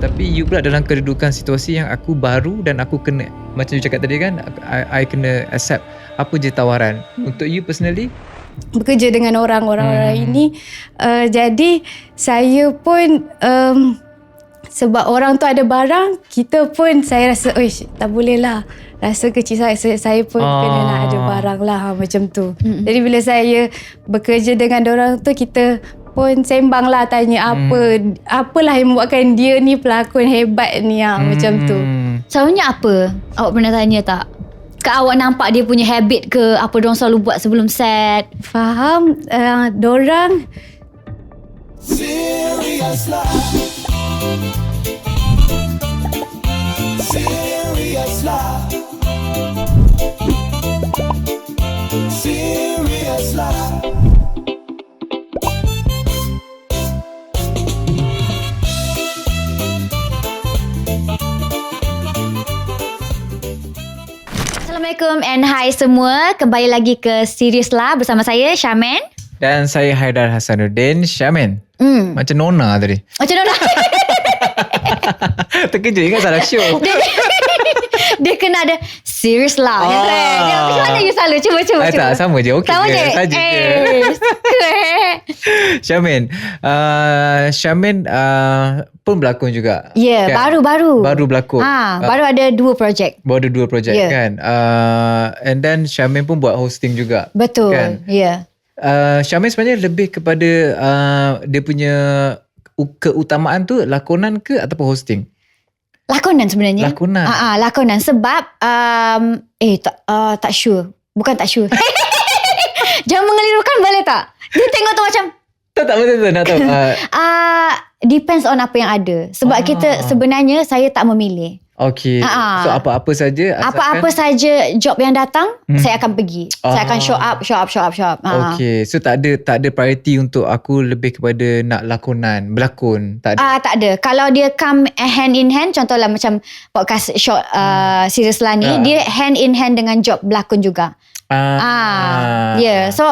Tapi you pula dalam kedudukan situasi yang aku baru dan aku kena, macam you cakap tadi kan, I kena accept apa je tawaran. Untuk you personally, bekerja dengan orang-orang ini, jadi saya pun sebab orang tu ada barang, kita pun saya rasa tak boleh lah, rasa kecil saya pun kena nak ada barang lah, macam tu. Jadi bila saya bekerja dengan orang tu, kita pun sembang lah, tanya apalah yang membuatkan dia ni pelakon hebat ni, macam tu. Selalunya apa? Awak pernah tanya tak? Ke awak nampak dia punya habit ke, apa diorang selalu buat sebelum set? Faham, dorang Serious love. Serious love. Serious love. Assalamualaikum and hi semua. Kembali lagi ke Serious Lah bersama saya Syamen. dan saya Haidar Hasanuddin. Syamen, macam Nona tadi. Macam mana? Terkejut ingat salah show. Dia kena ada Serious Lah. Macam mana you selalu? Cuba. Tak, sama je. Okey sama je. je. Saja je. Syamen pun berlakon juga. Ya, kan? baru. Baru berlakon. Baru ada 2 projek. Baru ada 2 projek kan. And then Syamen pun buat hosting juga. Betul. Kan? Ya. Syamen sebenarnya lebih kepada dia punya keutamaan tu lakonan ke ataupun hosting? Lakonan sebenarnya. Lakonan. Lakonan sebab tak sure. Bukan tak sure. Jangan mengelirukan, boleh tak? Dia tengok tu macam Tak betul nak tahu. depends on apa yang ada. Sebab kita sebenarnya saya tak memilih. Okay. So apa-apa saja, apa-apa saja job yang datang, saya akan pergi. Saya akan show up. Okay. So tak ada priority untuk aku lebih kepada nak berlakon. Tak ada. Tak ada. Kalau dia come hand in hand, contohlah macam podcast short Serious Lah ni, dia hand in hand dengan job berlakon juga. So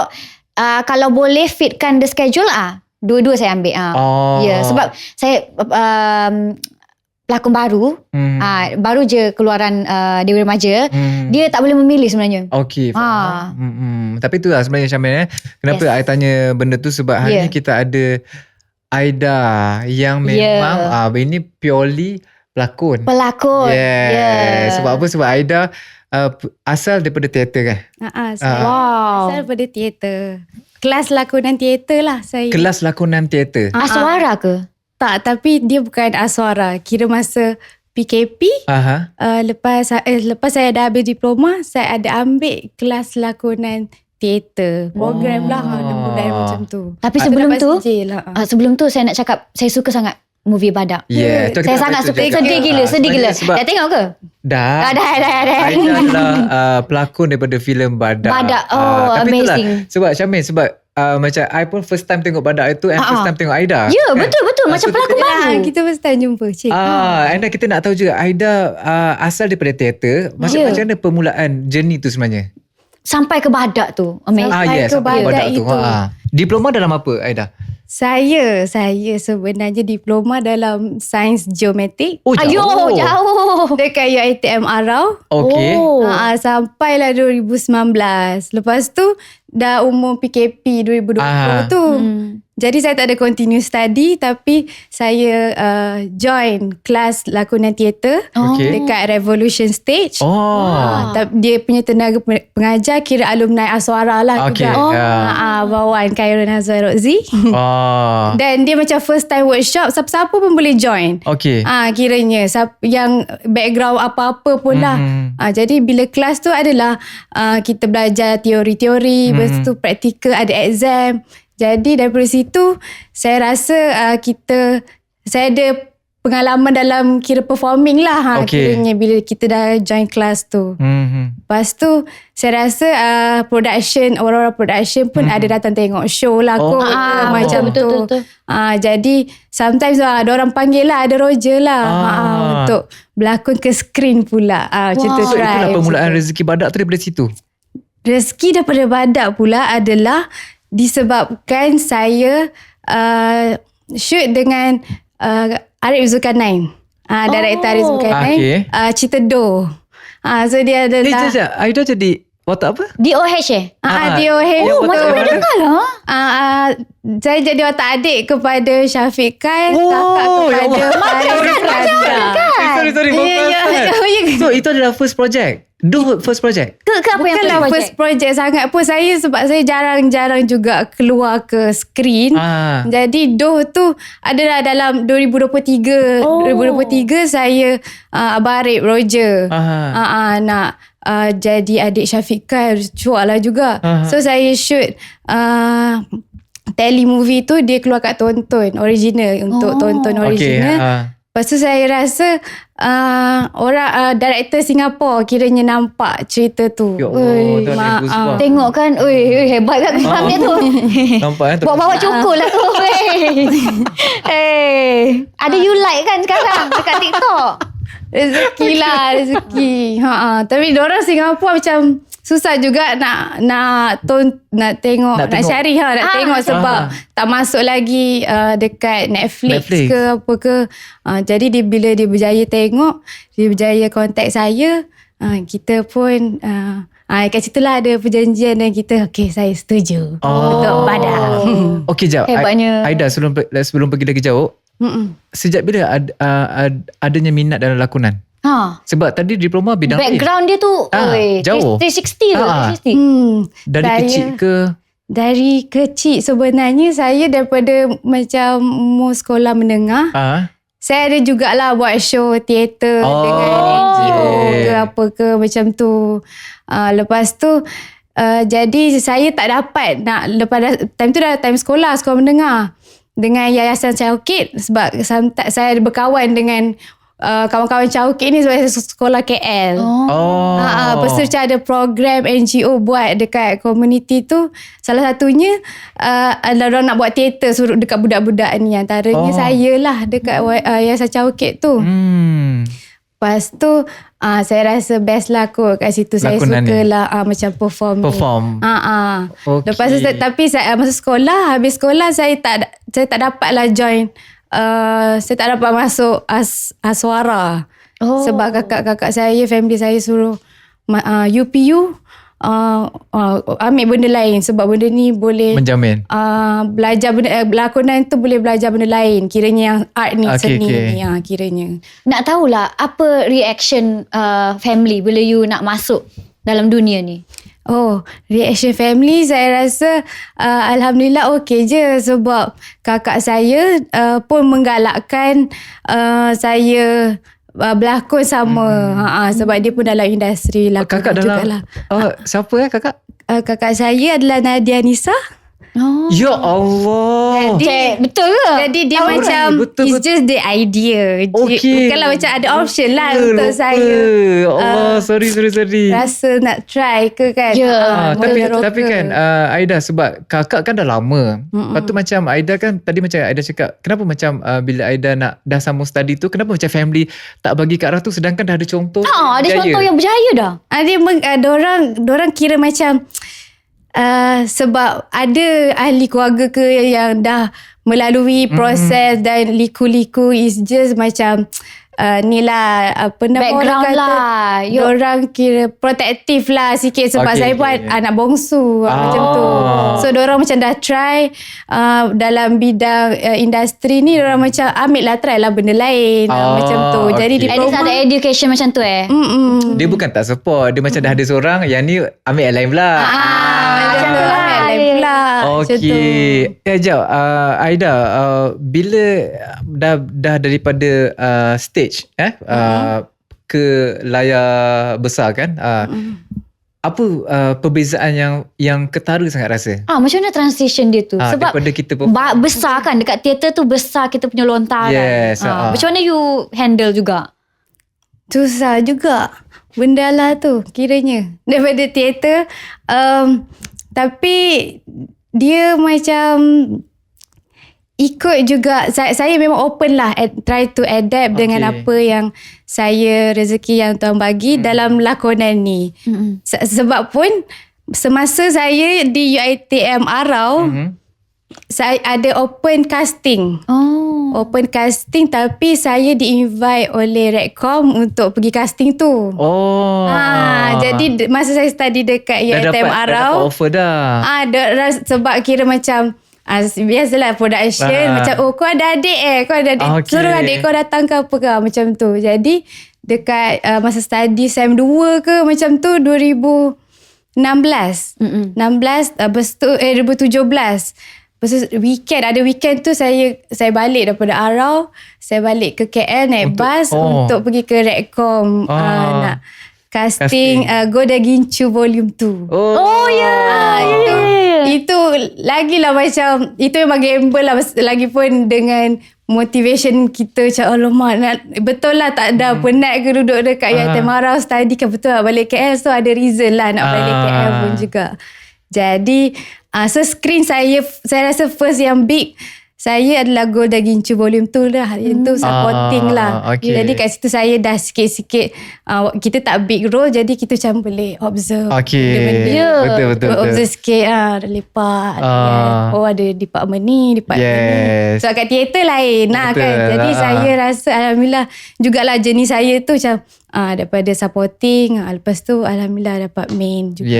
kalau boleh fitkan the schedule, dua-dua saya ambil. Sebab saya pelakon baru, baru je keluaran Dewa Remaja, dia tak boleh memilih sebenarnya. Okay, faham. Tapi tu lah sebenarnya Syamen. Kenapa I tanya benda tu, sebab hari ni kita ada Aida yang memang ini purely pelakon. Sebab apa? Sebab Aida asal daripada teater kan? Asal daripada teater. Kelas lakonan teater lah saya. Kelas lakonan teater. Aswara ke? Tak, tapi dia bukan aswara. Kira masa PKP, lepas saya dah habis diploma, saya ada ambil kelas lakonan teater. Program lah, macam tu. Tapi sebelum tu saya nak cakap, saya suka sangat movie Badak. Saya sangat suka. Sedih gila. Dah tengok ke? Dah. Aida adalah pelakon daripada filem Badak. Tapi amazing. Itulah, sebab Syamen, macam I pun first time tengok Badak itu, and first time tengok Aida. Ya, betul. Macam pelakon baru. Kita first time jumpa. And kita nak tahu juga Aida asal daripada teater. Macam mana permulaan journey tu sebenarnya? Sampai ke Badak tu. Amazing. Sampai ke Badak tu. Diploma dalam apa, Aida? Saya sebenarnya diploma dalam sains geometrik. Jauh. Dekat UiTM Arau. Okay. Sampailah 2019. Lepas tu dah umur PKP 2020 tu. Jadi saya tak ada continue study, tapi saya join kelas lakonan teater dekat Revolution Stage. Dia punya tenaga pengajar kira alumni Aswara lah juga. Bawahan Khairul Nazar Rozi. Dan dia macam first time workshop, siapa-siapa pun boleh join. Kiranya yang background apa-apa pun lah. Jadi bila kelas tu adalah kita belajar teori-teori, lepas tu praktikal, ada exam. Jadi daripada situ saya rasa saya ada pengalaman dalam kira performing lah. Kiranya bila kita dah join kelas tu. Lepas tu saya rasa orang-orang production pun ada datang tengok show lah kot. Macam betul. Jadi sometimes diorang panggil lah, ada Roger lah untuk berlakon ke screen pula. Macam tu So try. itulah permulaan rezeki Badak tu daripada situ. Rezeki daripada Badak pula adalah disebabkan saya shoot dengan Arif Zulkarnain. Director Aris Zulkarnain. Okay. Cerita Doh. So dia adalah Sekejap. Aida jadi watak apa? DOH DOH. Oh, macam mana dengar lah. Saya jadi watak adik kepada Syafiq Khan, Oh, kakak ya kepada Faris Iskandar. Sorry. So itu adalah first project. First project. Ke apa yang Bukanlah first project sangat pun saya, sebab saya jarang-jarang juga keluar ke skrin. Jadi Doh tu adalah dalam 2023. 2023 saya Abang Arif Roger nak jadi adik Syafiq Khan, cuak lah juga. So saya shoot telemovie tu, dia keluar kat tonton original, untuk tonton original. Lepas tu saya rasa orang director Singapura kiranya nampak cerita tu. Ya Allah, tengok kan, hebat kan dia tu. Nampak bawa cukup lah tu. Ada you like kan sekarang dekat TikTok. Rezeki lah, rezeki. Tapi diorang Singapura macam susah juga nak tengok, nak cari tengok sebab tak masuk lagi dekat Netflix ke apa ke. Jadi bila dia berjaya tengok, dia berjaya contact saya, kita pun kat situ lah ada perjanjian dan kita saya setuju untuk Badar. Okey, jap. Hebatnya. Aida, sebelum pergi lagi jauh, sejak bila adanya minat dalam lakonan? Sebab tadi diploma bidang background dia tu jauh 360 dari kecil ke? Dari kecil sebenarnya saya daripada macam sekolah menengah, saya ada jugalah buat show teater dengan NGO ke apa ke macam tu. Lepas tu jadi saya tak dapat nak, lepas time tu dah time sekolah menengah dengan Yayasan Caukit, sebab saya ada berkawan dengan kawan-kawan Caukit ni sebab saya sekolah KL. Lepas tu macam ada program NGO buat dekat komuniti tu. Salah satunya adalah orang nak buat teater suruh dekat budak-budak ni. Antaranya saya lah dekat Yayasan Caukit tu. Lepas tu saya rasa best lah kot kat situ. Saya suka lah macam perform. Okay. Lepas tu tapi masa sekolah, habis sekolah saya tak dapat lah join. Saya tak dapat masuk Aswara. Sebab kakak-kakak saya, family saya suruh UPU ambil benda lain, sebab benda ni boleh menjamin belajar benda lakonan tu, boleh belajar benda lain kiranya yang art ni, seni ni kiranya. Nak tahulah apa reaction family bila you nak masuk dalam dunia ni? Reaction family saya rasa alhamdulillah okey je, sebab kakak saya pun menggalakkan saya berlakon sama. Sebab dia pun dalam industri lakon jugalah. Siapa kakak? Kakak saya adalah Nadia Nisa. Ya Allah. Betul ke? Jadi dia macam it's just the idea. Bukanlah macam ada option lah untuk saya. Allah, sorry. Rasa nak try ke kan. Tapi kan Aida, sebab kakak kan dah lama. Lepas tu macam Aida kan tadi macam Aida cakap, kenapa macam bila Aida nak dah sambung study tu, kenapa macam family tak bagi ke arah tu, sedangkan dah ada contoh ada contoh yang berjaya dah. Dorang kira macam sebab ada ahli keluarga ke yang dah melalui proses dan liku-liku, is just macam ni lah apa nama background orang kata lah. Orang kira protektif lah sikit, sebab saya pun anak bongsu macam tu. So diorang macam dah try dalam bidang industri ni, diorang macam ambil lah, try lah benda lain macam tu. Jadi diploma ada education macam tu Dia bukan tak support, dia macam dah ada seorang, yang ni ambil yang lain pula. macam tu lah. Okey. Jap, Aida, bila dah daripada stage ke layar besar kan, apa perbezaan yang ketara sangat rasa? Macam mana transition dia tu? Sebab daripada kita besar kan, dekat teater tu besar kita punya lontaran. Yes. Macam mana you handle juga? Susah juga benda lah tu kiranya daripada teater. Tapi dia macam ikut juga, saya memang open lah, try to adapt dengan apa yang saya, rezeki yang Tuhan bagi dalam lakonan ni. Sebab pun semasa saya di UiTM Arau, saya ada open casting. Open casting tapi saya di-invite oleh Redcom untuk pergi casting tu. Jadi masa saya study dekat UiTM Arau. Dah dapat offer dah. Sebab kira macam biasalah production macam kau ada adik kau ada adik suruh adik kau datang ke apa ke macam tu. Jadi dekat masa study SEM 2 ke macam tu 2016 lepas tu 2017. Lepas tu weekend tu saya balik daripada Arau, saya balik ke KL naik bas untuk pergi ke Redcom nak casting Goda Gincu Volume 2. Itu lagilah macam itu memang gamble lah, lagipun dengan motivation kita macam alamak betul lah tak ada penat ke duduk dekat UiTM Arau study kan, betul lah balik KL, so ada reason lah nak balik KL pun juga. Jadi so screen saya rasa first yang big saya adalah Goda Gincu Volume 2 lah. Itu supporting lah. Jadi kat situ saya dah sikit-sikit kita tak big role, jadi kita macam boleh observe. Betul. Observe sikit lepak. Ada department ni, department ni. So kat teater lain kan. Jadi saya rasa alhamdulillah jugalah jenis saya tu macam daripada supporting, lepas tu alhamdulillah dapat main juga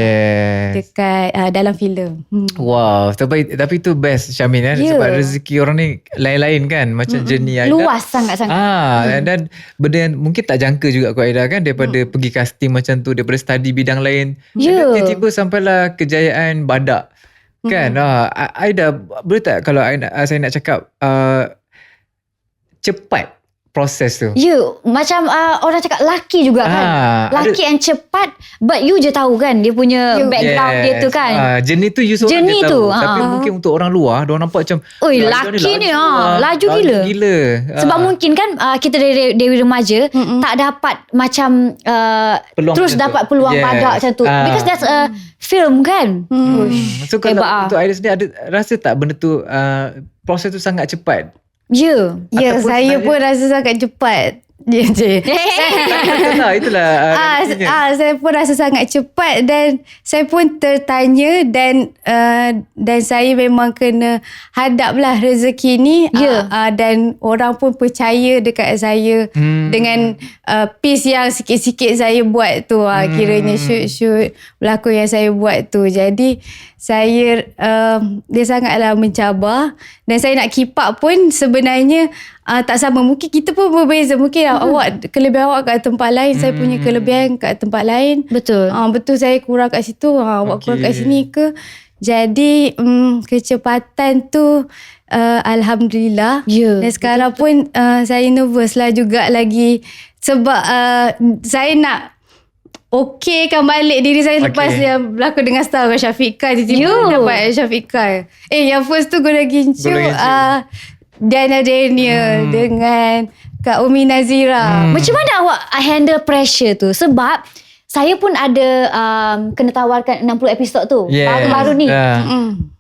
dekat dalam filem. Wow, tapi itu best Syamin kan, sebab rezeki orang ni lain-lain kan, macam jenis Aida luas sangat-sangat. Dan benda yang mungkin tak jangka juga kot Aida kan, daripada pergi casting macam tu, daripada study bidang lain, tiba-tiba sampailah kejayaan badak kan. Aida boleh tak kalau saya nak cakap cepat proses tu? Macam orang cakap laki juga kan. Laki and cepat, but you je tahu kan dia punya background dia tu kan. Jenis tu you seorang je tahu. Tapi mungkin untuk orang luar, diorang nampak macam laki ni laju gila. Sebab mungkin kan kita dari remaja tak dapat macam terus dapat peluang badak macam tu. Because that's a film kan. So kalau untuk Aida sendiri ada rasa tak benda tu proses tu sangat cepat? Saya pun rasa sangat cepat. Itulah saya pun rasa sangat cepat dan saya pun tertanya dan saya memang kena hadaplah rezeki ni dan orang pun percaya dekat saya dengan piece yang sikit-sikit saya buat tu, kiranya shoot berlakon yang saya buat tu. Jadi saya dia sangatlah mencabar dan saya nak keep up pun sebenarnya tak sama. Mungkin kita pun berbeza. Mungkin kelebihan awak kat tempat lain, saya punya kelebihan kat tempat lain. Betul. Betul saya kurang kat situ, awak kurang kat sini ke. Jadi kecepatan tu alhamdulillah. Dan sekarang pun saya nervous lah juga lagi sebab saya nak okeykan balik diri saya lepas yang berlakon dengan star dengan Syafiqah. Tiba-tiba dapat Syafiqah. Yang first tu Goda Gincu Diana Daniel dengan Kak Umi Nazira. Macam mana awak handle pressure tu? Sebab saya pun ada kena tawarkan 60 episod tu. Baru-baru ni.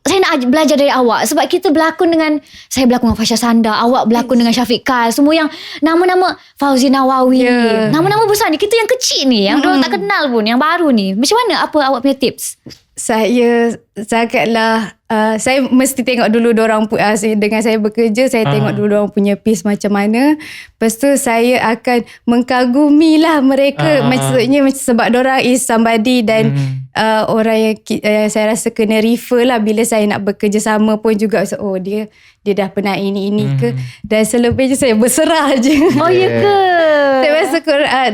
Saya nak belajar dari awak. Sebab kita berlakon dengan, saya berlakon dengan Fasha Sanda, awak berlakon dengan Syafiqah. Semua yang nama-nama Fauzi Nawawi. Nama-nama besar ni. Kita yang kecil ni, yang orang tak kenal pun, yang baru ni. Macam mana? Apa awak punya tips? Saya sangatlah saya mesti tengok dulu diorang dengan saya bekerja, saya tengok dulu diorang punya piece macam mana. Lepas tu saya akan mengkagumilah mereka. Maksudnya sebab diorang is somebody dan orang yang saya rasa kena refer lah bila saya nak bekerja sama pun juga. So, dia dah pernah ini ke. Dan selebihnya saya berserah je. Ya ke? Saya rasa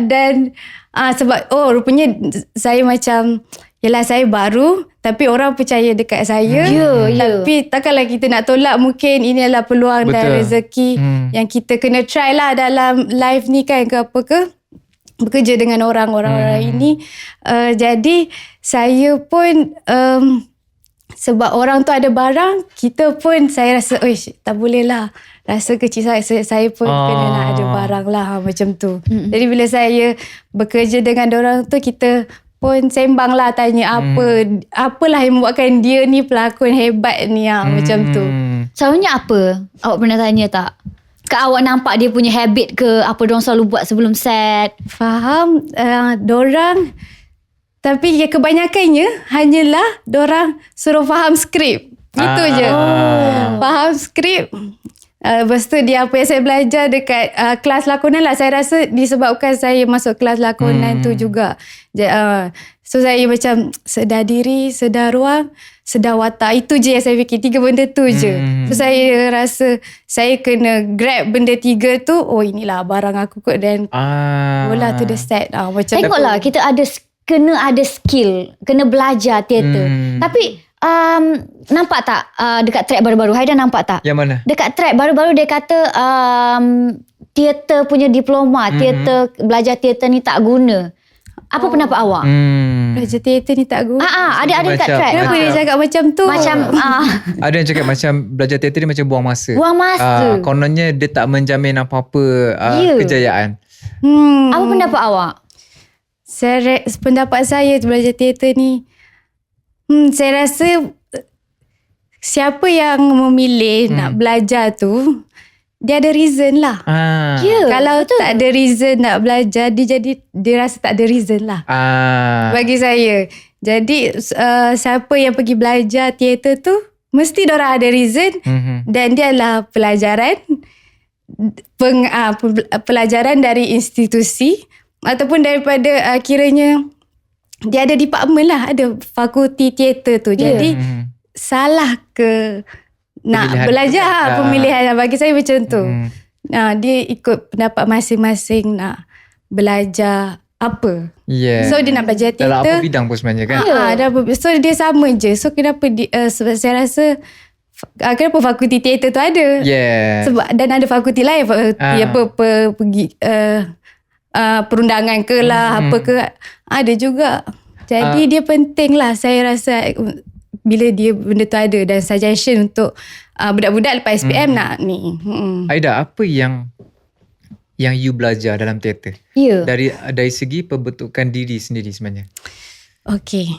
dan sebab rupanya saya macam yelah saya baru tapi orang percaya dekat saya. Tapi takkanlah kita nak tolak, mungkin ini adalah peluang dan rezeki yang kita kena try lah dalam life ni kan, ke apa ke, bekerja dengan orang-orang ini. Jadi saya pun sebab orang tu ada barang, kita pun saya rasa tak boleh lah, rasa kecil saya pun kena nak ada barang lah macam tu. Jadi bila saya bekerja dengan orang tu, kita pun sembang lah, tanya apalah yang membuatkan dia ni pelakon hebat ni macam tu. Selalunya apa? Awak pernah tanya tak? Ke awak nampak dia punya habit ke apa diorang selalu buat sebelum set? Faham diorang, tapi kebanyakannya hanyalah diorang suruh faham skrip. Itu je. Faham skrip. Lepas tu dia apa yang saya belajar dekat kelas lakonan lah. Saya rasa disebabkan saya masuk kelas lakonan tu juga. So saya macam sedar diri, sedar ruang, sedar watak. Itu je yang saya fikir. 3 benda tu je. So saya rasa saya kena grab benda 3 tu. Oh inilah barang aku kot. Dan bola to the set. Macam tengoklah kita kena ada skill. Kena belajar teater. Tapi nampak tak dekat track baru-baru Haida nampak tak? Yang mana? Dekat track baru-baru dia kata teater punya diploma, teater belajar teater ni tak guna. Apa pendapat awak? Belajar teater ni tak guna. Ada dekat track. Kenapa dia cakap macam tu? Macam ada yang cakap macam belajar teater ni macam buang masa. Buang masa. Kononnya dia tak menjamin apa-apa kejayaan. Apa pendapat awak? Pendapat saya belajar teater ni, saya rasa siapa yang memilih nak belajar tu, dia ada reason lah. Kalau betul. Tak ada reason nak belajar, dia rasa tak ada reason lah. Bagi saya. Jadi siapa yang pergi belajar teater tu, mesti diorang ada reason. Dan dia adalah pelajaran dari institusi ataupun daripada kiranya dia ada department lah, ada fakulti teater tu. Jadi salah ke nak belajar pemilihan. Bagi saya macam tu. Dia ikut pendapat masing-masing nak belajar apa. So dia nak belajar teater. Dalam apa bidang pun sebenarnya kan? So dia sama je. So kenapa saya rasa kenapa fakulti teater tu ada? Sebab dan ada fakulti lain pergi perundangan ke lah, apa ke, ada juga. Jadi dia penting lah, saya rasa bila dia benda tu ada. Dan suggestion untuk budak-budak lepas SPM nak ni. Haida, apa yang you belajar dalam teater? Dari segi pembentukan diri sendiri sebenarnya. Okay.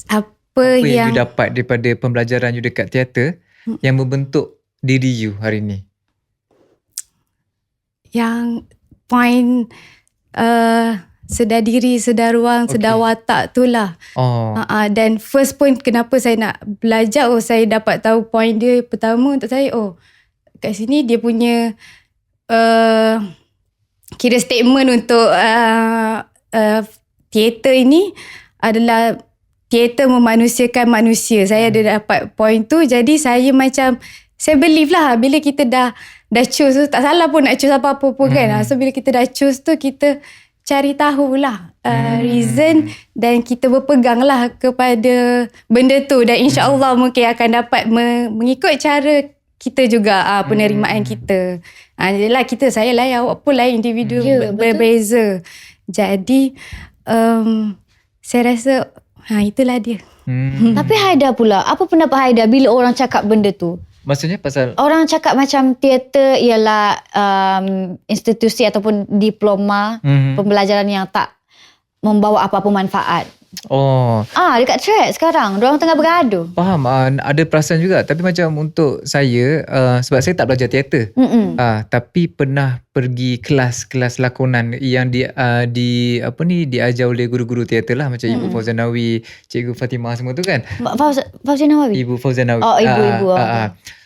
Apa yang you dapat daripada pembelajaran you dekat teater yang membentuk diri you hari ni? Yang point sedar diri, sedar ruang, sedar watak tu lah. Dan first point kenapa saya nak belajar, saya dapat tahu point dia pertama untuk saya, kat sini dia punya kira statement untuk teater ini adalah teater memanusiakan manusia. Saya ada dapat point tu. Jadi saya macam, saya believe lah bila kita dah choose tu, tak salah pun nak choose apa-apa pun kan. So bila kita dah choose tu, kita cari tahulah reason dan kita berpegang lah kepada benda tu. Dan insyaAllah mungkin akan dapat mengikut cara kita juga penerimaan kita. Jadilah saya lain, awak pun lain, individu berbeza. Jadi saya rasa itulah dia. Tapi Haida pula, apa pendapat Haida bila orang cakap benda tu? Maksudnya pasal orang cakap macam teater ialah institusi ataupun diploma pembelajaran yang tak membawa apa-apa manfaat. Dekat track sekarang diorang tengah bergaduh. Faham, ada perasaan juga. Tapi macam untuk saya, sebab saya tak belajar teater, tapi pernah pergi kelas-kelas lakonan yang diajar oleh guru-guru teater lah, macam Ibu Fauzanawi, Cikgu Fatimah semua tu kan. Fauzanawi? Ibu Fauzanawi. Ibu.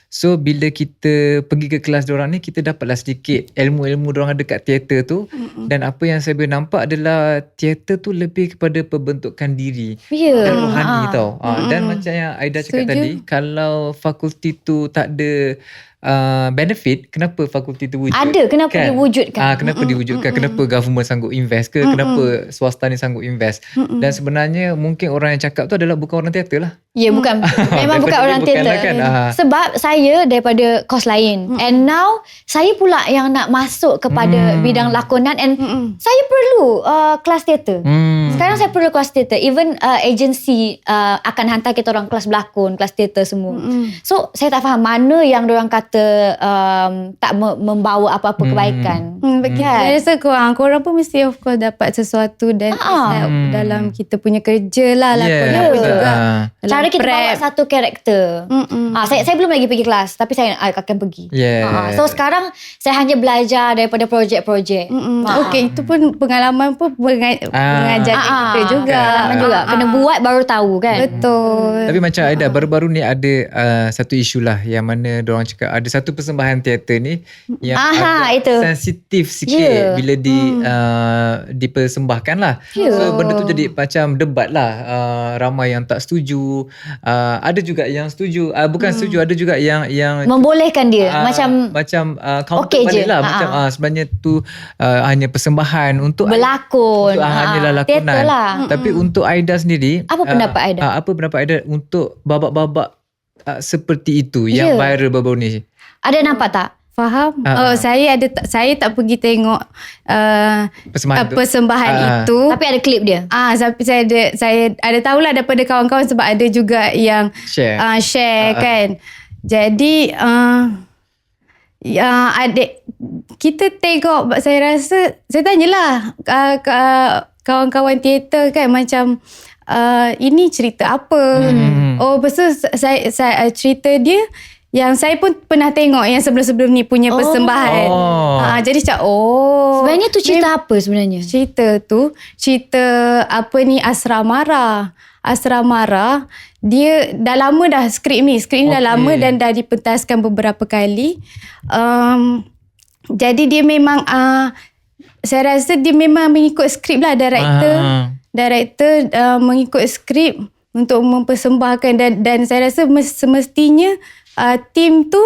So bila kita pergi ke kelas diorang ni, kita dapatlah sedikit ilmu-ilmu diorang ada kat teater tu. Dan apa yang saya boleh nampak adalah teater tu lebih kepada pembentukan diri dan rohani tau. Dan macam yang Haida cakap tadi, kalau fakulti tu tak ada benefit, kenapa fakulti tu wujud? Ada, kenapa diwujudkan? Kenapa diwujudkan? Kenapa government sanggup invest ke? Kenapa swasta ni sanggup invest? Dan sebenarnya mungkin orang yang cakap tu adalah bukan orang teater lah. Ya, bukan. Memang bukan orang teater. Kan? Sebab saya daripada kos lain. And now, saya pula yang nak masuk kepada bidang lakonan. And saya perlu kelas teater. Sekarang saya perlu kelas teater. Even agency akan hantar kita orang kelas berlakon, kelas teater semua. So, saya tak faham mana yang diorang kata semata-mata tak membawa apa-apa kebaikan. Saya rasa korang pun mesti of course dapat sesuatu dan dalam kita punya kerja lah. Lakon juga. Cara kita bawa satu karakter. Saya belum lagi pergi kelas, tapi saya akan pergi. So sekarang saya hanya belajar daripada projek-projek. Okay, itu pun pengalaman pun mengajar kita juga. Kena buat baru tahu kan. Betul. Tapi macam Aida, baru-baru ni ada satu isu lah yang mana diorang cakap ada satu persembahan teater ni yang agak sensitif sikit bila dipersembahkan lah. So benda tu jadi macam debat lah. Ramai yang tak setuju. Ada juga yang setuju. Bukan setuju, ada juga yang membolehkan dia. Macam counter balik lah. Macam sebenarnya tu hanya persembahan untuk berlakon. Untuk hanyalah lakonan. Lah. Tapi untuk Aida sendiri, apa pendapat Aida? Apa pendapat Aida untuk babak-babak seperti itu yang viral baru ni? Ada nampak tak? Faham? Saya tak pergi tengok persembahan itu. Tapi ada klip dia. Tapi saya ada tahulah daripada kawan-kawan sebab ada juga yang share kan. Jadi adik kita tengok, saya rasa saya tanyalah kawan-kawan teater kan macam ini cerita apa? Pasal saya cerita dia yang saya pun pernah tengok yang sebelum-sebelum ni punya persembahan. Jadi macam sebenarnya tu cerita apa sebenarnya? Cerita apa ni, Asramara. Dia dah lama dah skrip ni dah lama dan dah dipentaskan beberapa kali. Jadi dia memang saya rasa dia memang mengikut skrip lah, director mengikut skrip untuk mempersembahkan dan saya rasa semestinya tim tu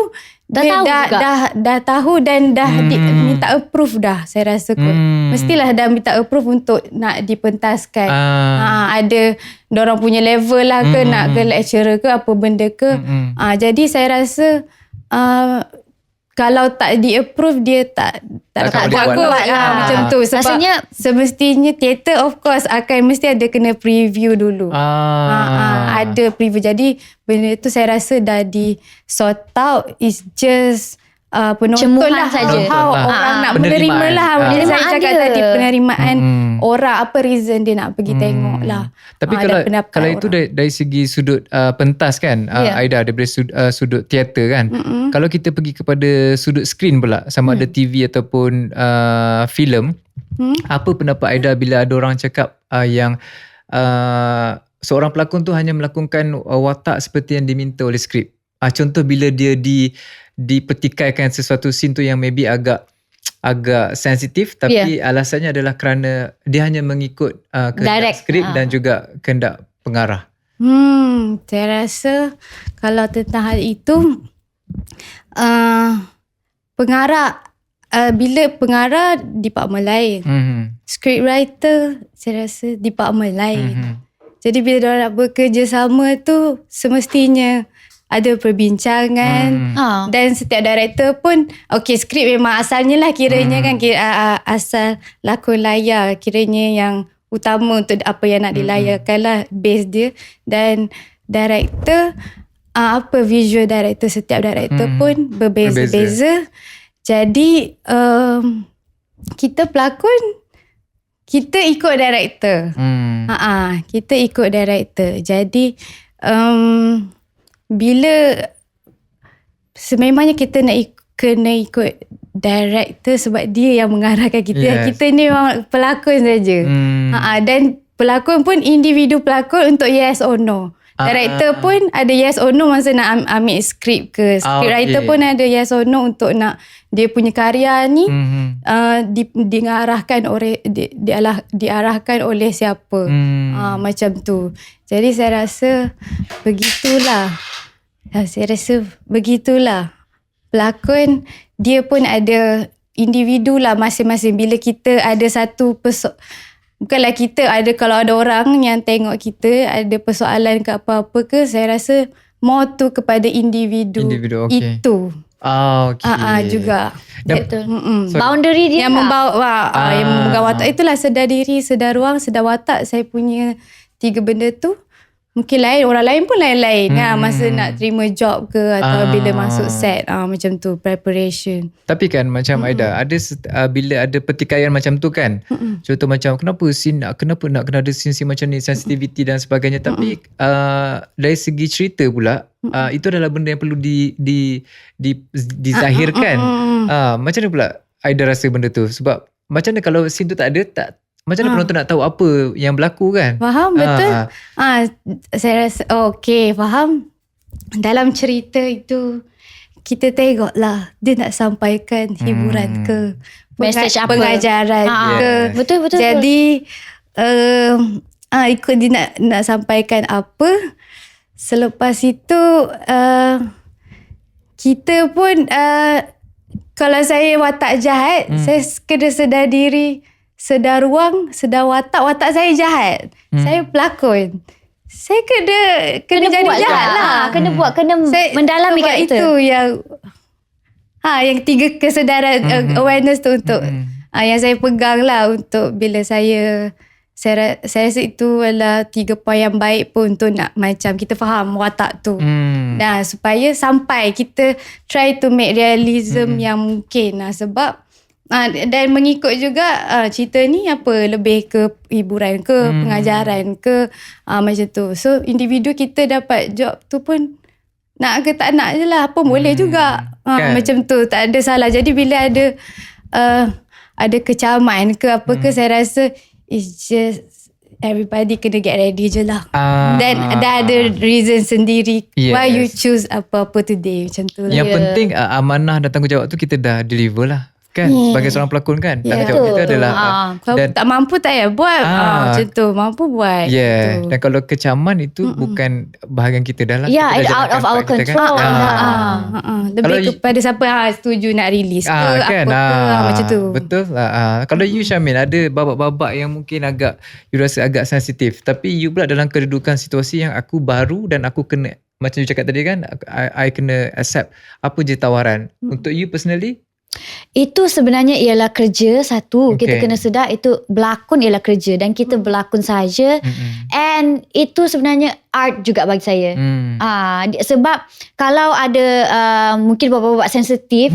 dah tahu dan dah minta approve dah, saya rasa kot. Mestilah dah minta approve untuk nak dipentaskan. Ada dorang punya level lah ke, nak ke lecturer ke apa benda ke. Jadi saya rasa kalau tak di-approve dia tak buat lah macam tu. Sebab rasanya semestinya teater of course mesti ada kena preview dulu. Ada preview. Jadi benda tu saya rasa dah di sort out. It's just penonton lah saja. How orang nak menerima lah. Macam saya cakap tadi, penerimaan orang, apa reason dia nak pergi tengok lah. Tapi kalau itu dari segi sudut pentas kan, Aida, dari sudut teater kan. Kalau kita pergi kepada sudut skrin pula, sama ada TV ataupun filem, apa pendapat Aida bila ada orang cakap yang seorang pelakon tu hanya melakonkan watak seperti yang diminta oleh skrip? Contoh bila dia dipertikaikan sesuatu scene tu yang maybe agak sensitif, tapi alasannya adalah kerana dia hanya mengikut kehendak skrip dan juga kehendak pengarah. Saya rasa kalau tentang hal itu, pengarah bila pengarah department lain, script writer saya rasa department lain. Jadi bila diorang nak bekerjasama tu semestinya ada perbincangan dan setiap director pun skrip memang asalnya lah kiranya kan, asal lakon layar kiranya yang utama untuk apa yang nak dilayarkan lah, base dia. Dan director visual director, setiap director pun berbeza-beza. Jadi kita pelakon, kita ikut director. Kita ikut director. Jadi bila sememangnya kita kena ikut director sebab dia yang mengarahkan kita. Kita ni memang pelakon saja. Dan pelakon pun individu pelakon untuk yes or no. Director pun ada yes or no masa nak ambil skrip ke. Scriptwriter pun ada yes or no untuk nak dia punya karya ni diarahkan oleh siapa. Macam tu. Jadi saya rasa begitulah. Pelakon dia pun ada individu lah masing-masing. Bila kita ada satu bukanlah kita ada, kalau ada orang yang tengok kita ada persoalan ke apa-apa ke, saya rasa more tu kepada individu itu. Juga. Betul. Boundary dia yang membawa yang memegang watak itulah, sedar diri, sedar ruang, sedar watak. Saya punya 3 benda tu mungkin lain, orang lain pun lain-lain masa nak terima job ke atau bila masuk set macam tu preparation. Tapi kan macam Aida ada bila ada pertikaian macam tu kan, contoh macam kenapa nak kena ada scene macam ni, sensitivity dan sebagainya, tapi dari segi cerita pula itu adalah benda yang perlu dizahirkan. Macam mana pula Aida rasa benda tu? Sebab macam mana kalau scene tu tak ada, macam mana penonton nak tahu apa yang berlaku kan? Faham, betul. Saya rasa okey, faham. Dalam cerita itu kita tengoklah dia nak sampaikan hiburan ke, message apa, pengajaran ke. Betul. Jadi ikut dia nak sampaikan apa. Selepas itu kita pun kalau saya watak jahat, saya kena sedar diri, sedar ruang, sedar watak saya jahat. Saya pelakon. Saya kena jadi jahat lah. Kena mendalami kat itu yang 3 kesedaran awareness tu untuk yang saya pegang lah untuk bila saya rasa itu adalah 3 poin yang baik pun untuk nak macam kita faham watak tu. Nah, supaya sampai kita try to make realism yang mungkin sebab dan mengikut juga cerita ni apa, lebih ke hiburan ke pengajaran ke macam tu. So individu kita dapat job tu pun nak ke tak nak je lah, pun boleh juga kan? Macam tu, tak ada salah. Jadi bila ada kecaman ke apa ke, saya rasa it's just everybody kena get ready je lah. Dan dah ada reason sendiri why you choose apa-apa today, macam tu lah. Yang penting amanah dan tanggungjawab tu kita dah deliver lah kan, sebagai seorang pelakon kan. Tanggungjawab kita adalah kalau tak mampu tak payah buat, macam tu. Mampu buat dan kalau kecaman itu bukan bahagian kita dah lah. It's out of our control kan? Lebih kepada siapa setuju nak release ke kan? apa ke macam tu. Betul lah. Kalau you Syamil, ada babak-babak yang mungkin agak you rasa agak sensitif, tapi you pula dalam kedudukan situasi yang aku baru dan aku kena, macam you cakap tadi kan, I kena accept apa je tawaran. Untuk you personally, itu sebenarnya ialah kerja satu. Kita kena sedar itu berlakon ialah kerja dan kita berlakon saja. And itu sebenarnya art juga bagi saya. Sebab kalau ada mungkin babak-babak sensitif,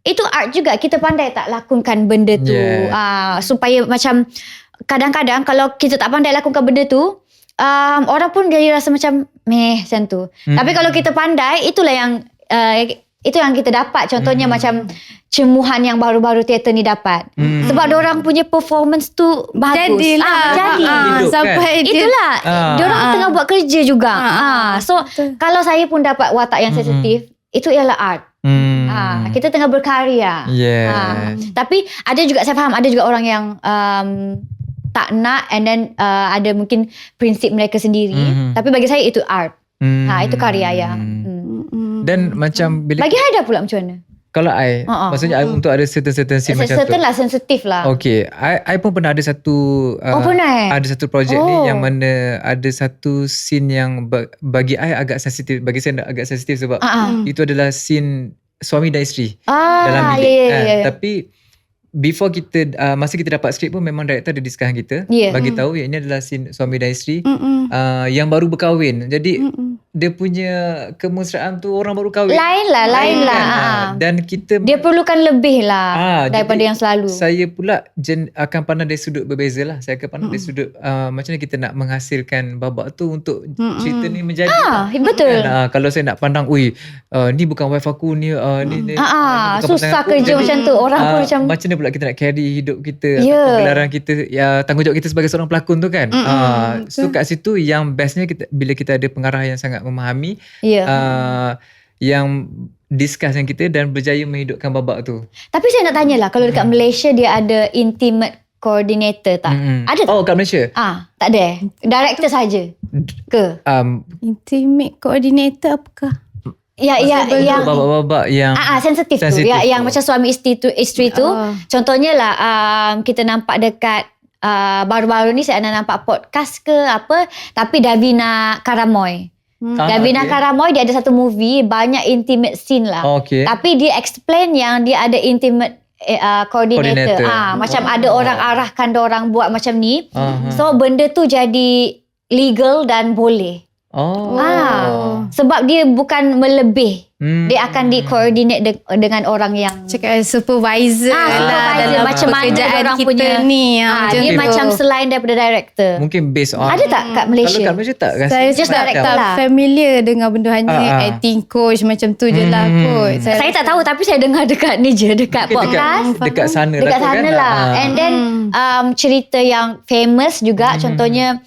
itu art juga. Kita pandai tak lakonkan benda tu, supaya macam kadang-kadang kalau kita tak pandai lakonkan benda tu, orang pun jadi rasa macam macam tu. Tapi kalau kita pandai, itulah yang itu yang kita dapat. Contohnya macam cemuhan yang baru-baru teater ni dapat. Sebab diorang punya performance tu bagus. Jadi sampai itulah diorang tengah buat kerja juga. So kalau saya pun dapat watak yang sensitif, itu ialah art. Kita tengah berkarya. Tapi ada juga, saya faham, ada juga orang yang tak nak, and then ada mungkin prinsip mereka sendiri. Tapi bagi saya itu art. Itu karya dan macam bila bagi Haida pula macam mana? Kalau maksudnya untuk ada certain scene macam tu. Certain lah, sensitif lah. Okay, I pun pernah ada satu ada satu projek ni yang mana ada satu scene yang bagi I agak sensitif. Bagi saya agak sensitif sebab itu adalah scene suami dan isteri dalam bilik. Tapi before kita masa kita dapat skrip pun memang director ada discuss kita, bagi tahu yang ini adalah scene suami dan isteri yang baru berkahwin. Jadi dia punya kemesraan tu orang baru kahwin. Lain lah. Dan kita dia perlukan lebih lah daripada yang selalu. Saya pula akan pandang dari sudut berbeza lah. Saya akan pandang dari sudut macam mana kita nak menghasilkan babak tu untuk cerita ni menjadi. Betul. Kan? Kalau saya nak pandang, ni bukan wife aku, ni susah kerja macam tu. Orang pun macam mana pula kita nak carry hidup kita, pegelaran kita, tanggungjawab kita sebagai seorang pelakon tu kan. So kat situ yang bestnya bila kita ada pengarah yang sangat memahami, yang discuss yang kita dan berjaya menghidupkan babak tu. Tapi saya nak tanyalah, kalau dekat Malaysia dia ada intimate coordinator tak? Ada tak? Kat Malaysia? Tak ada. Director saja ke? Intimate coordinator apakah? Yang babak-babak yang sensitif tu. Yang macam suami isteri tu. Contohnya lah, kita nampak dekat baru-baru ni saya ada nampak podcast ke apa, tapi Davina Karamoy. Davina Karamoy dia ada satu movie banyak intimate scene lah. Tapi dia explain yang dia ada intimate coordinator. Macam ada orang arahkan orang buat macam ni. So benda tu jadi legal dan boleh. Sebab dia bukan melebih. Dia akan di-coordinate dengan orang yang cakap supervisor lah dalam macam mana orang kita punya ni. Dia macam selain daripada director. Mungkin based on. Ada tak kat Malaysia? Kalau kat Malaysia tak rasa. Saya Just tak director lah. familiar dengan benda hanya acting coach macam tu je lah kot. Saya tak tahu tapi saya dengar dekat ni je, dekat podcast. Dekat sana Dekat lah. sana lah. And then cerita yang famous juga, contohnya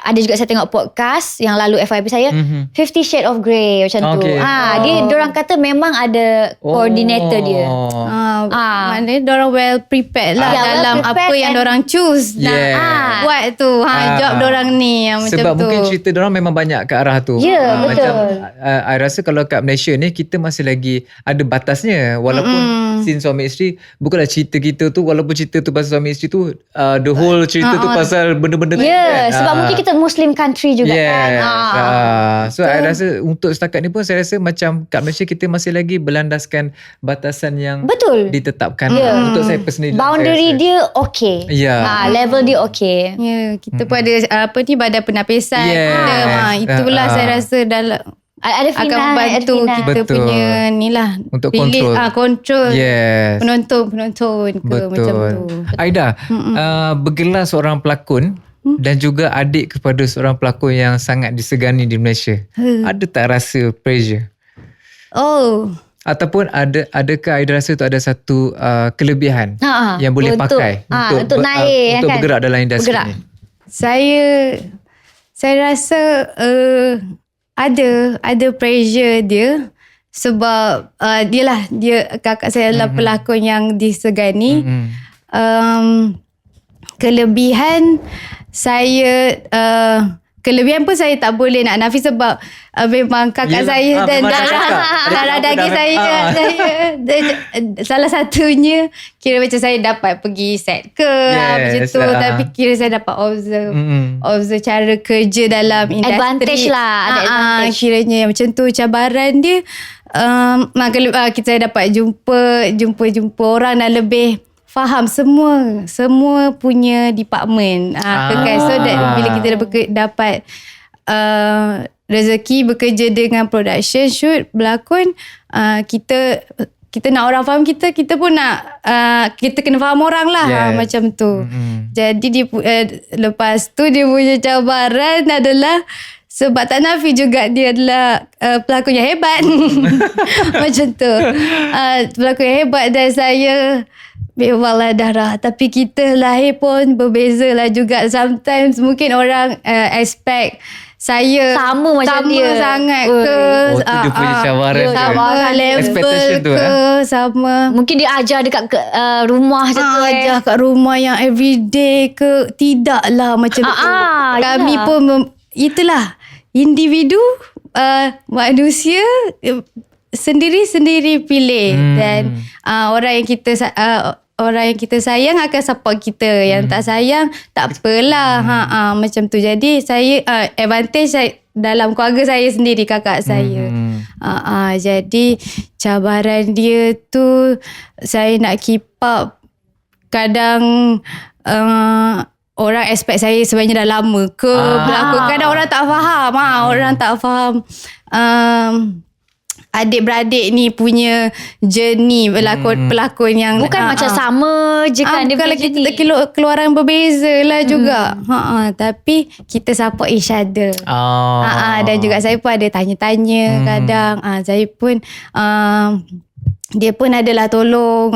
ada juga saya tengok podcast yang lalu FYP saya, 50 Shades of Grey macam tu. Dia diorang kata memang ada coordinator dia. Maknanya diorang well prepared lah dalam well prepared apa yang diorang choose nak buat tu. Job diorang ni yang macam tu. Sebab mungkin cerita diorang memang banyak ke arah tu. Ya, betul. Macam I rasa kalau kat Malaysia ni kita masih lagi ada batasnya. Walaupun scene suami isteri bukanlah cerita kita tu, walaupun cerita tu pasal suami isteri tu the whole cerita tu pasal benda-benda tu. Sebab mungkin kita Muslim country juga kan. So I rasa untuk setakat ni pun saya rasa macam kat Malaysia kita masih lagi berlandaskan batasan yang ditetapkan. Untuk saya personally boundary dia okay. Level dia okay. Kita pun ada badan penapisan. Itulah saya rasa dalam akan membantu kita punya ni lah untuk pilih, control penonton ke Betul. macam tu. Aida, bergelar seorang pelakon dan juga adik kepada seorang pelakon yang sangat disegani di Malaysia. Ada tak rasa pressure? Ataupun adakah Aida rasa tu ada satu kelebihan yang boleh pakai untuk naik, untuk bergerak dalam industri ni? Saya rasa ada pressure dia sebab dia kakak saya adalah pelakon yang disegani. Kelebihan kelebihan pun saya tak boleh nak nafi sebab memang kakak saya dan darah daging saya. Salah satunya kira macam saya dapat pergi set ke macam tu, tapi kira saya dapat observe cara kerja dalam industri. Advantage lah, ada advantage. Kiranya macam tu cabaran dia. Kita dapat jumpa orang dan lebih faham semua punya department. So bila kita dapat rezeki bekerja dengan production, shoot, berlakon, kita nak orang faham kita pun nak kita kena faham orang lah. Macam tu. Jadi lepas tu dia punya cabaran adalah sebab tak nafi juga dia adalah pelakon yang hebat. Macam tu. Pelakon yang hebat dan saya memanglah darah. Tapi kita lahir pun berbeza lah juga. Sometimes mungkin orang expect saya sama macam dia sangat ke. Dia punya cabaran dia. Sama level tu, ke. Sama. Mungkin dia ajar dekat rumah je ke. Ajar kat rumah yang everyday ke. Tidak lah macam tu. Kami pun itulah. Individu manusia sendiri-sendiri pilih. Dan orang yang kita sayang akan support kita. Yang tak sayang tak apalah. Macam tu. Jadi saya advantage dalam keluarga saya sendiri, kakak saya. Jadi cabaran dia tu saya nak keep up. Kadang orang expect saya sebenarnya dah lama ke berlakon. Kadang orang tak faham. Orang tak faham adik-beradik ni punya journey pelakon yang bukan macam sama je kan. Bukan kita keluaran berbeza lah juga. Tapi kita support each other. Dan juga saya pun ada tanya-tanya kadang. Saya pun dia pun adalah tolong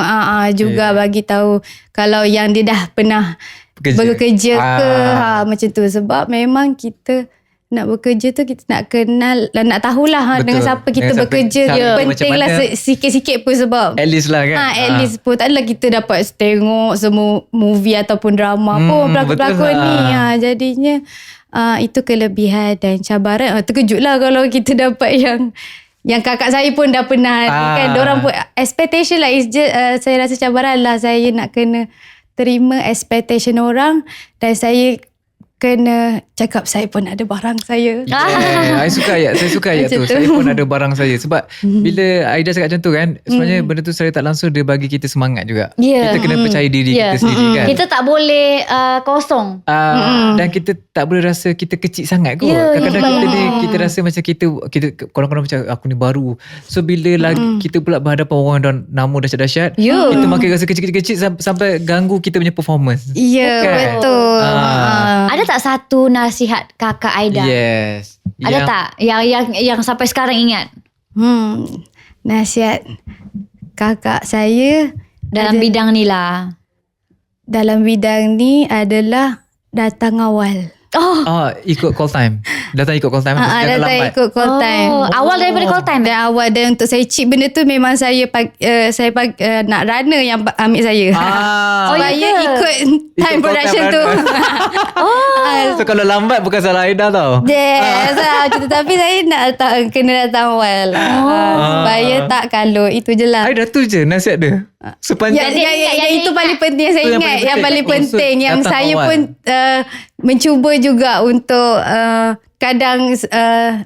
juga bagi tahu kalau yang dia dah pernah bekerja ke macam tu. Sebab memang kita nak bekerja tu kita nak kenal, nak tahulah dengan siapa kita bekerja. Pentinglah sikit-sikit pun sebab at least lah kan. At least pun tak adalah kita dapat tengok semua movie ataupun drama pun pelakon-pelakon ni. Jadinya itu kelebihan dan cabaran. Terkejut lah kalau kita dapat yang kakak saya pun dah pernah kan. Diorang pun expectation lah is just, saya rasa cabaran lah. Saya nak kena terima expectation orang dan saya kena cakap saya pun ada barang saya. Saya suka ayat tu. Saya pun ada barang saya. Sebab bila Aida cakap macam tu kan, sebenarnya benda tu secara tak langsung dia bagi kita semangat juga. Kita kena percaya diri kita sendiri kan. Kita tak boleh kosong. Dan kita tak boleh rasa kita kecil sangat kot. Kadang-kadang kita rasa macam kita kadang-kadang macam aku ni baru. So bila lagi kita pula berhadapan orang dan nama dahsyat-dahsyat, kita makin rasa kecil-kecil sampai ganggu kita punya performance. Ya, betul. Ada tak satu nasihat kakak Aida? Yes. Ada tak yang sampai sekarang ingat? Nasihat kakak saya Dalam bidang ni lah. dalam bidang ni adalah datang awal. Ikut call time. Datang ikut call time. Datang ikut call time. Awal daripada call time. Dan awal, dan untuk saya cheat benda tu memang saya nak runner yang ambil saya. Supaya ikut time production tu. So kalau lambat bukan salah Aida tau. Yes. Tetapi saya nak kena datang awal. Supaya tak kalut. Itu je lah. Aida tu je nasihat dia. Sepanjang Yang itu paling penting saya ingat. Yang paling penting. Yang saya awal pun mencuba juga untuk kadang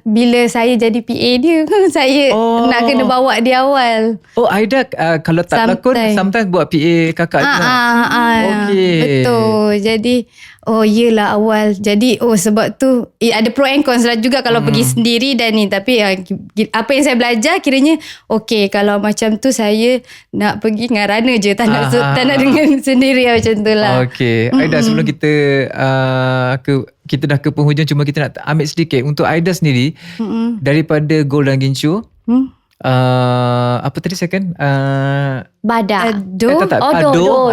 bila saya jadi PA dia, saya nak kena bawa dia awal. Aida kalau tak lakon sometimes buat PA kakak juga. Okay. Betul. Jadi yelah awal. Jadi sebab tu ada pro and cons lah juga kalau pergi sendiri dan ni. Tapi apa yang saya belajar kiranya kalau macam tu saya nak pergi dengan runner je, tak nak dengan sendiri macam tu lah. Okay. Aida, sebelum kita kita dah ke penghujung, cuma kita nak ambil sedikit untuk Aida sendiri daripada Gold dan Gincu. Apa tadi second? Badak. Do. Do.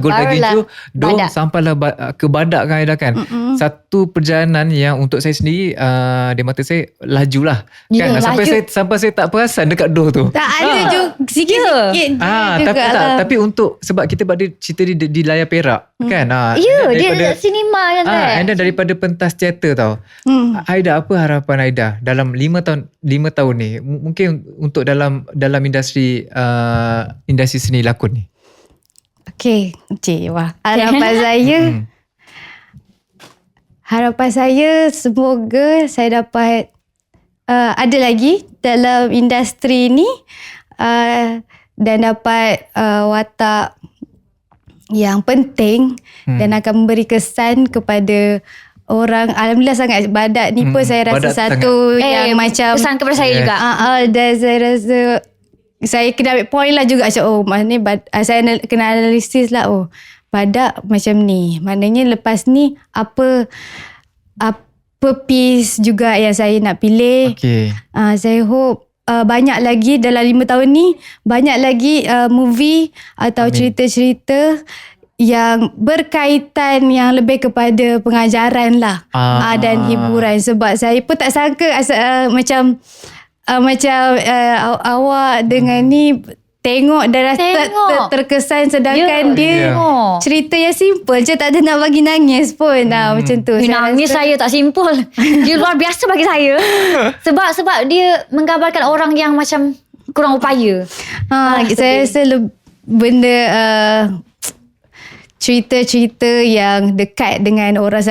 Gold dan Gincu. Do sampailah ke Badak kan Aida kan. Satu perjalanan yang untuk saya sendiri di mata saya laju lah kan. Sampai saya tak perasan dekat Do tu. Tak ada juga sikit-sikit tapi untuk sebab kita buat cerita di layar perak kan. Dia cinema kan. And then daripada pentas teater tau. Aida, apa harapan Aida dalam 5 tahun ni, mungkin untuk dalam industri seni lakon ni? Harapan saya semoga saya dapat ada lagi dalam industri ni dan dapat watak yang penting dan akan memberi kesan kepada orang. Alhamdulillah sangat Badak ni pun saya rasa satu yang macam pesan kepada saya juga. Dan saya rasa saya kena ambil point lah juga macam maknanya saya kena analisis lah Badak macam ni, maknanya lepas ni apa piece juga yang saya nak pilih. Saya hope banyak lagi dalam 5 tahun ni, banyak lagi movie atau cerita-cerita yang berkaitan yang lebih kepada pengajaran lah dan hiburan. Sebab saya pun tak sangka macam awak dengan ni tengok dan rasa terkesan, sedangkan dia cerita yang simple je, tak ada nak bagi nangis pun. Macam tu. Nangis saya tak simple. Dia luar biasa bagi saya. Sebab dia menggambarkan orang yang macam kurang upaya. Saya rasa benda cerita-cerita yang dekat dengan orang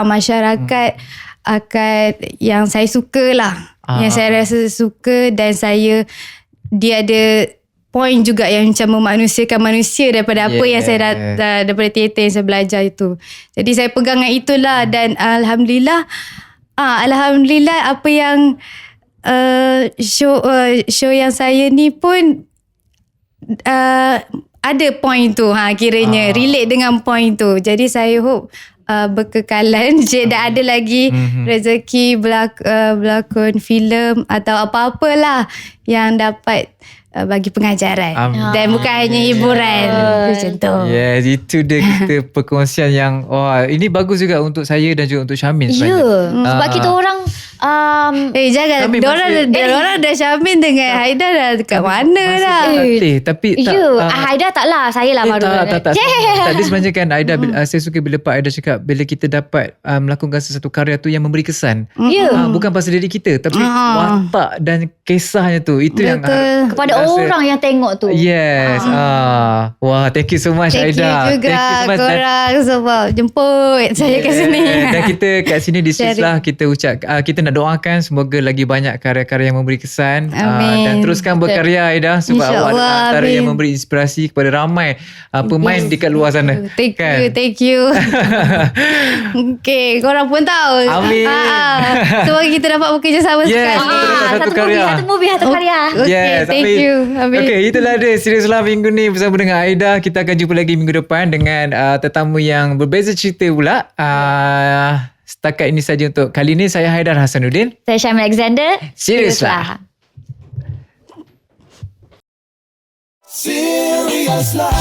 masyarakat akan yang saya suka lah. Yang saya rasa suka, dan dia ada point juga yang macam memanusiakan manusia daripada apa yang saya daripada teater yang saya belajar itu. Jadi saya pegang dengan itulah, dan alhamdulillah apa yang show yang saya ni pun ada point tu, kiranya relate dengan point tu. Jadi saya hope berkekalan je, dan ada lagi rezeki berlakon filem atau apa-apalah yang dapat bagi pengajaran. Dan bukan hanya hiburan. Macam tu. Yes, itu dia kita perkongsian yang ini bagus juga untuk saya dan juga untuk Syamin sebenarnya. Sebab kita orang Jangan. Diorang dah Syamin dengan Haida dah dekat mana dah. Tapi tak. Haida taklah. Saya lah baru. Tak. Tadi sebenarnya kan Aida, saya suka bila Pak Aida cakap, bila kita dapat melakukan sesuatu karya tu yang memberi kesan. Bukan pasal diri kita, tapi watak dan kisahnya tu. Itu yang kepada orang yang tengok tu. Yes. Wah, thank you so much Aida. Thank you juga korang sebab jemput saya kat sini. Dan kita kat sini di Swiss lah, kita nak doakan semoga lagi banyak karya-karya yang memberi kesan. Dan teruskan berkarya Aida, sebab awak adalah antara yang memberi inspirasi kepada ramai pemain dekat luar sana. Thank you. Okay, korang pun tahu. Amin. Semoga kita dapat bekerjasama sekali. Satu karya. Satu movie, satu karya. Yes, thank you. Amin. Okay, itulah dia Serius Lah minggu ni bersama dengan Aida. Kita akan jumpa lagi minggu depan dengan tetamu yang berbeza cerita pula. Setakat ini saja untuk kali ini. Saya Haidar Hasanuddin. Saya Syamil Alexander. Serius Lah. Serious Lah.